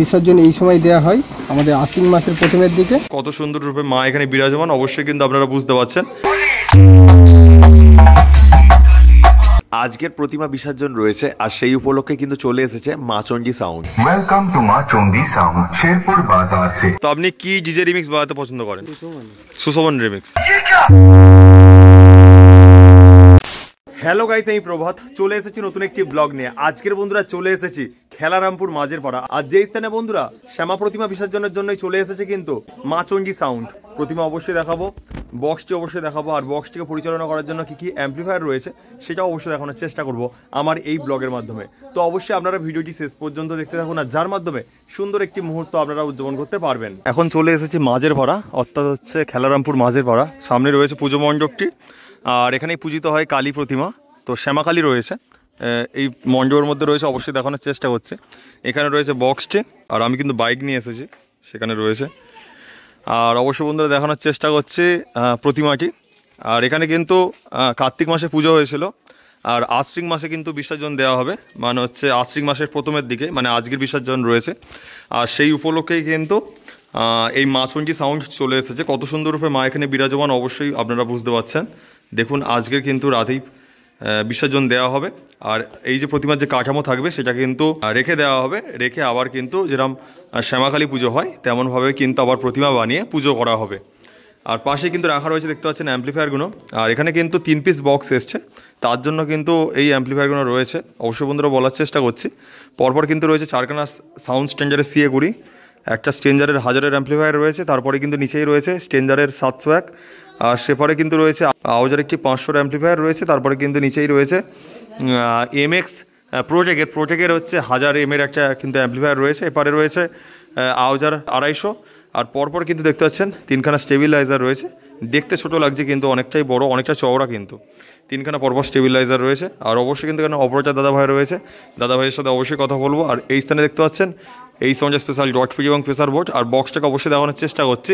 বিসর্জন এই সময় দেওয়া হয় আমাদের আশ্বিন মাসের প্রথমের দিকে। কত সুন্দর রূপে মা এখানে বিরাজমান, অবশ্যই কিন্তু আপনারা বুঝতে পারছেন। আজকের প্রতিমা বিসর্জন রয়েছে আর সেই উপলক্ষে কিন্তু চলে এসেছে মা চণ্ডী সাউন্ড। ওয়েলকাম টু মা চণ্ডী সাউন্ড, শেরপুর বাজার সে। তো আপনি কি ডিজে রিমিক্স বাজাতে পছন্দ করেন? সুশোভন রিমিক্স। হ্যালো গাইস, এই প্রভাত চলে এসেছি নতুন একটি ব্লগ নিয়ে। আজকের বন্ধুরা চলে এসেছি খেলারামপুর মাঝের পাড়া। আর যেই স্থানে বন্ধুরা শ্যামা প্রতিমা বিসর্জনের জন্যই চলে এসেছে কিন্তু মা চণ্ডী সাউন্ড। প্রতিমা অবশ্যই দেখাবো, বক্সটি অবশ্যই দেখাবো, আর বক্সটিকে পরিচালনা করার জন্য কি কি অ্যাম্পলিফায়ার রয়েছে সেটাও অবশ্যই দেখানোর চেষ্টা করব আমার এই ব্লগের মাধ্যমে। তো অবশ্যই আপনারা ভিডিওটি শেষ পর্যন্ত দেখতে থাকুন, আর যার মাধ্যমে সুন্দর একটি মুহূর্ত আপনারা উদযাপন করতে পারবেন। এখন চলে এসেছি মাঝের পাড়া, অর্থাৎ হচ্ছে খেলারামপুর মাঝের পাড়া। সামনে রয়েছে পুজো মণ্ডপটি, আর এখানেই পূজিত হয় কালী প্রতিমা। তো শ্যামাকালী রয়েছে এই মণ্ডপের মধ্যে রয়েছে, অবশ্যই দেখানোর চেষ্টা করছে। এখানে রয়েছে বক্সটি, আর আমি কিন্তু বাইক নিয়ে এসেছি, সেখানে রয়েছে। আর অবশ্যই বন্ধুরা দেখানোর চেষ্টা করছে প্রতিমাটি। আর এখানে কিন্তু কার্তিক মাসে পুজো হয়েছিল, আর আশ্বিন মাসে কিন্তু বিসর্জন দেওয়া হবে, মানে হচ্ছে আশ্বিন মাসের প্রথমের দিকে, মানে আজকের বিসর্জন রয়েছে। আর সেই উপলক্ষেই কিন্তু এই মা চণ্ডী সাউন্ড চলে এসেছে। কত সুন্দর রূপে মা এখানে বিরাজমান, অবশ্যই আপনারা বুঝতে পারছেন। দেখুন আজকের কিন্তু রাতেই বিসর্জন দেওয়া হবে। আর এই যে প্রতিমার যে কাঠামো থাকবে সেটা কিন্তু রেখে দেওয়া হবে, রেখে আবার কিন্তু যেরকম শ্যামাকালী পুজো হয় তেমনভাবে কিন্তু আবার প্রতিমা বানিয়ে পুজো করা হবে। আর পাশে কিন্তু রাখা রয়েছে, দেখতে পাচ্ছেন অ্যাম্পলিফায়ারগুলো। আর এখানে কিন্তু 3 পিস বক্স এসছে, তার জন্য কিন্তু এই অ্যাম্পলিফায়ারগুলো রয়েছে। অবশ্যই বন্ধুরা বলার চেষ্টা করছি, পরপর কিন্তু রয়েছে 4খানা সাউন্ড স্ট্রেঞ্জারের সিএ কুড়ি, একটা স্ট্রেঞ্জারের 1000-এর অ্যাম্পলিফায়ার রয়েছে, তারপরে কিন্তু নিচেই রয়েছে স্ট্রেঞ্জারের 701, আর সেপারে কিন্তু রয়েছে আওয়াজের একটি 500-এর অ্যাম্পলিফায়ার রয়েছে। তারপরে কিন্তু নিচেই রয়েছে এমএক্স প্রোটেকের হচ্ছে 1000 এর একটা কিন্তু অ্যাম্পলিফায়ার রয়েছে। এপারে রয়েছে আওয়াজার 250, আর পরপর কিন্তু দেখতে পাচ্ছেন 3খানা স্টেবিলাইজার রয়েছে। দেখতে ছোট লাগছে কিন্তু অনেকটাই বড়, অনেকটা চওড়া কিন্তু। 3খানা পরপর স্টেবিলাইজার রয়েছে। আর অবশ্যই কিন্তু এখানে অপরাচার দাদাভাই রয়েছে, দাদাভাইয়ের সাথে অবশ্যই কথা বলবো। আর এই স্থানে দেখতে পাচ্ছেন এই সাউন্ডের স্পেশাল ডট ফ্রি এবং প্রেসার বোর্ড, আর বক্সটাকে অবশ্যই দেখানোর চেষ্টা করছি।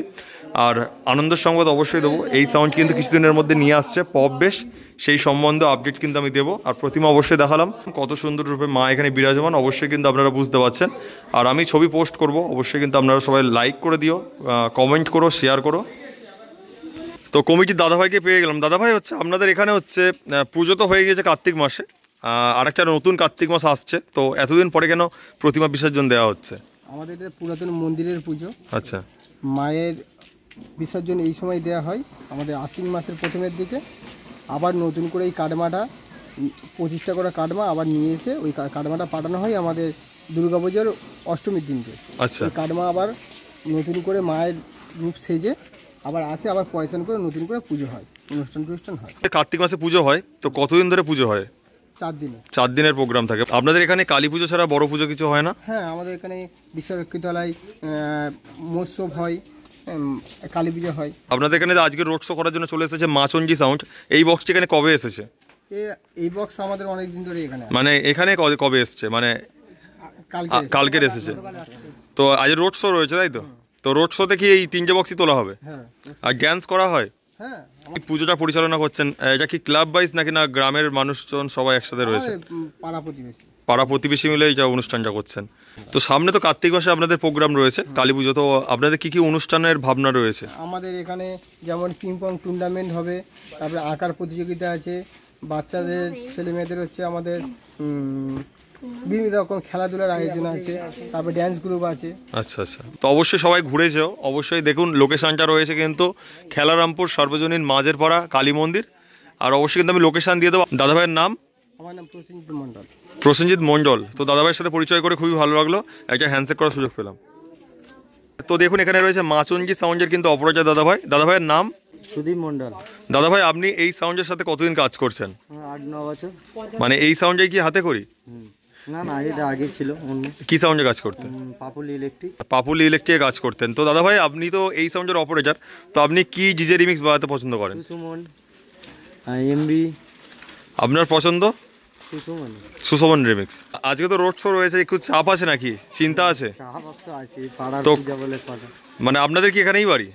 আর আনন্দের সংবাদ অবশ্যই দেবো, এই সাউন্ড কিন্তু কিছুদিনের মধ্যে নিয়ে আসছে পপ বেশ, সেই সম্বন্ধে আপডেট কিন্তু আমি দেবো। আর প্রতিমা অবশ্যই দেখালাম, কত সুন্দর রূপে মা এখানে বিরাজমান, অবশ্যই কিন্তু আপনারা বুঝতে পারছেন। আর আমি ছবি পোস্ট করব, অবশ্যই কিন্তু আপনারা সবাই লাইক করে দিও, কমেন্ট করো, শেয়ার করো। তো কমিটির দাদাভাইকে পেয়ে গেলাম। দাদাভাই হচ্ছে আপনাদের এখানে হচ্ছে পুজো তো হয়ে গিয়েছে কার্তিক মাসে, আর একটা নতুন কার্তিক মাস আসছে, তো এতদিন পরে কেন প্রতিমা বিসর্জন দেওয়া হচ্ছে? আমাদের এটা পুরাতন মন্দিরের পুজো। আচ্ছা, মায়ের বিসর্জন এই সময় দেওয়া হয় আমাদের আশ্বিন মাসের প্রথমের দিকে। আবার নতুন করে এই কাটমাটা প্রতিষ্ঠা করা কাটমা আবার নিয়ে এসে ওই কাটমাটা পাঠানো হয় আমাদের দুর্গাপুজোর অষ্টমীর দিনকে। আচ্ছা, ওই কাটমা আবার নতুন করে মায়ের রূপ সেজে আবার আসে, আবার পয়সা করে নতুন করে পুজো হয়, অনুষ্ঠান হয়। কার্তিক মাসে পুজো হয়, তো কতদিন ধরে পুজো হয়? 4 দিনে। 4 দিনের প্রোগ্রাম থাকে। আপনাদের এখানে কালী পুজো ছাড়া বড় পুজো কিছু হয় না? হ্যাঁ, আমাদের এখানে বিশ্বরক্ষিতলায় মহোৎসব হয়, কালী পুজো হয়। আপনাদের এখানে আজকে রোড শো করার জন্য চলে এসেছে মা চণ্ডী সাউন্ড, এই বক্সটি এখানে কবে এসেছে? এই বক্স আমাদের অনেক দিন ধরে এখানে, মানে এখানে কবে এসেছে? মানে কালকের এসেছে। তো আজ রোড শো রয়েছে, তাই তো? তো রোড শোতে কি এই 3টে বক্সই তোলা হবে? হ্যাঁ। আর ড্যান্স করা হয়? হ্যাঁ। পুজোটা পরিচালনা করছেন এটা কি ক্লাব ওয়াইজ নাকি না গ্রামের মানুষজন সবাই একসাথে রয়েছে? পাড়া প্রতিবেশী মিলে এই অনুষ্ঠানটা করছেন। তো সামনে তো কার্তিক মাসে আপনাদের প্রোগ্রাম রয়েছে কালী পুজো, তো আপনাদের কি কি অনুষ্ঠানের ভাবনা রয়েছে? আমাদের এখানে যেমন পিংপং টুর্নামেন্ট হবে, তারপরে আঁকার প্রতিযোগিতা আছে, বাচ্চাদের ছেলে মেয়েদের হচ্ছে আমাদের বিভিন্ন রকম খেলাধুলার আয়োজন আছে, তারপরে ড্যান্স গ্রুপ আছে। আচ্ছা আচ্ছা, তো অবশ্যই সবাই ঘুরে যেও। অবশ্যই দেখুন লোকেশনটা রয়েছে কিন্তু খেলারামপুর সর্বজনীন মাঝের পাড়া কালী মন্দির। আর অবশ্যই কিন্তু আমি লোকেশন দিয়ে দেবো। দাদাভাইয়ের নাম? আমার নাম প্রসেনজিৎ মণ্ডল। প্রসেনজিৎ মণ্ডল। তো দাদাভাইয়ের সাথে পরিচয় করে খুবই ভালো লাগলো, একটা হ্যান্ডশেক করার সুযোগ পেলাম। তো দেখুন এখানে রয়েছে মা চণ্ডী সাউন্ডের কিন্তু অপরাজা দাদাভাই। দাদাভাইয়ের নাম? সুদীপ মণ্ডল। দাদাভাই আপনি এই সাউন্ডের সাথে কতদিন কাজ করছেন? 8-9 বছর। মানে এই সাউন্ডে কি হাতে করি? না, এটা আগে ছিল। কি সাউন্ডে কাজ করতেন? পাপুলি ইলেকট্রিকে কাজ করতেন। তো দাদাভাই আপনি তো এই সাউন্ডের অপারেটর, তো আপনি কি ডিজে রিমিক্স বাজাতে পছন্দ করেন? আপনার পছন্দ? সুশোভন রিমিক্স। আজকে তো রোড শো রয়েছে, একটু চাপ আছে নাকি, চিন্তা আছে? তো মানে আপনাদের কি এখানেই বাড়ি?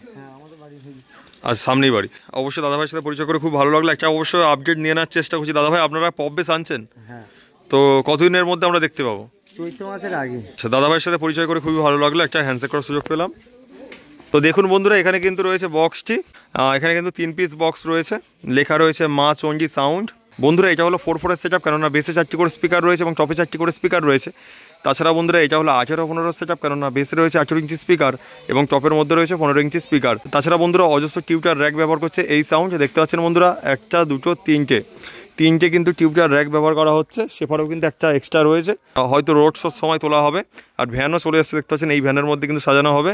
আচ্ছা, সামনেই বাড়ি। অবশ্যই দাদাভাইয়ের সাথে পরিচয় করে খুব ভালো লাগলো। একটা অবশ্যই আপডেট নিয়ে নেওয়ার চেষ্টা করছি। দাদাভাই আপনারা পপ বেস আনছেন, তো কতদিনের মধ্যে আমরা দেখতে পাবো? চৈত্র মাসের আগে। আচ্ছা, দাদাভাইয়ের সাথে পরিচয় করে খুবই ভালো লাগলো, একটা হ্যান্ডশেক করার সুযোগ পেলাম। তো দেখুন বন্ধুরা, এখানে কিন্তু রয়েছে বক্সটি, এখানে কিন্তু 3 পিস বক্স রয়েছে, লেখা রয়েছে মা চণ্ডী সাউন্ড। বন্ধুরা এটা হলো 4/4 সেট আপ, কেননা বেসে 4টি করে স্পিকার রয়েছে এবং টপে 4টি করে স্পিকার রয়েছে। তাছাড়া বন্ধুরা এটা হলো 18/15 সেট আপ, কেননা বেসে রয়েছে 18 ইঞ্চি স্পিকার এবং টপের মধ্যে রয়েছে 15 ইঞ্চি স্পিকার। তাছাড়া বন্ধুরা অজস্র টিউটার র্যাক ব্যবহার করছে এই সাউন্ড। দেখতে পাচ্ছেন বন্ধুরা, 1, 2, 3টে কিন্তু টিউটার র্যাক ব্যবহার করা হচ্ছে। সেপারেও কিন্তু একটা এক্সট্রা রয়েছে, হয়তো রোড শোর সময় তোলা হবে। আর ভ্যানও চলে আসছে, দেখতে পাচ্ছেন এই ভ্যানের মধ্যে কিন্তু সাজানো হবে।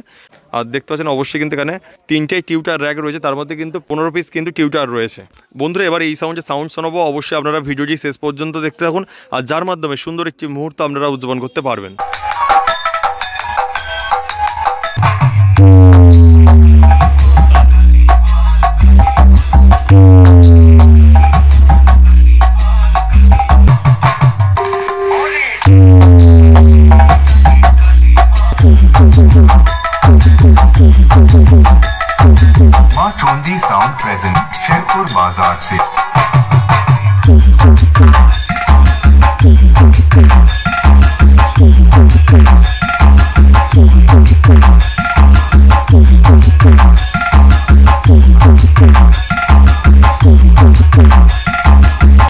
আর দেখতে পাচ্ছেন অবশ্যই কিন্তু এখানে 3টে টিউটার র্যাক রয়েছে, তার মধ্যে কিন্তু 15 পিস কিন্তু টিউটার রয়েছে। বন্ধুরা এবার এই সাউন্ডে সাউন্ড শোনাবো, অবশ্যই আপনারা ভিডিওটি শেষ পর্যন্ত দেখতে থাকুন, আর যার মাধ্যমে সুন্দর একটি মুহূর্ত আপনারা উদযাপন করতে পারবেন। मां चोंदी साउंड प्रेजेंट शेरपुर बाजार से।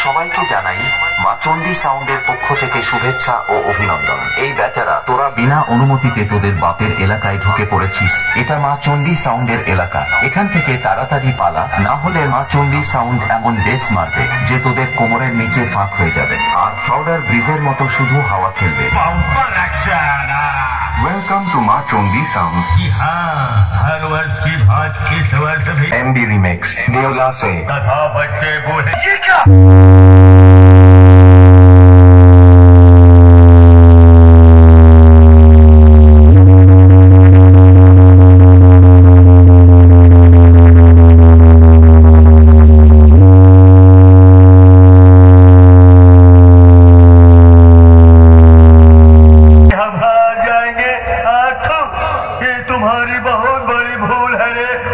সবাইকে জানাই মা চণ্ডী সাউন্ডের পক্ষ থেকে শুভেচ্ছা ও অভিনন্দন। এই বেচারা, তোরা বিনা অনুমতিতে তোদের বাপের এলাকায় ঢুকে পড়েছিস। এটা মা চণ্ডী সাউন্ডের এলাকা, এখান থেকে তাড়াতাড়ি পালা, না হলে মা চণ্ডী সাউন্ড এমন বেস মারবে যে তোদের কোমরের নিচে ফাঁক হয়ে যাবে, আর হাওড়ার ব্রিজের মতো শুধু হাওয়া খেলবে। वेलकम टू मां चोंदी साउंड। हर वर्ष की भांत इस वर्ष भी MB रिमिक्स देवला से। तथा बच्चे बूढ़े। ये क्या?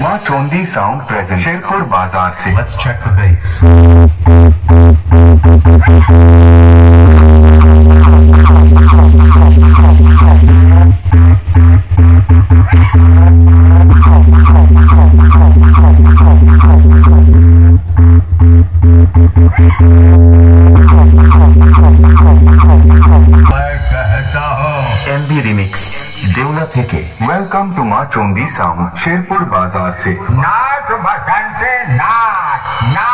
मां चोंदी साउंड प्रेजेंट शेरपुर बाजार से। Let's check the bass. MB remix देवला থেকে। वेलकम टू मां चोंदी साउंड शेरपुर बाजार से। नाच बसंते नाच, नाच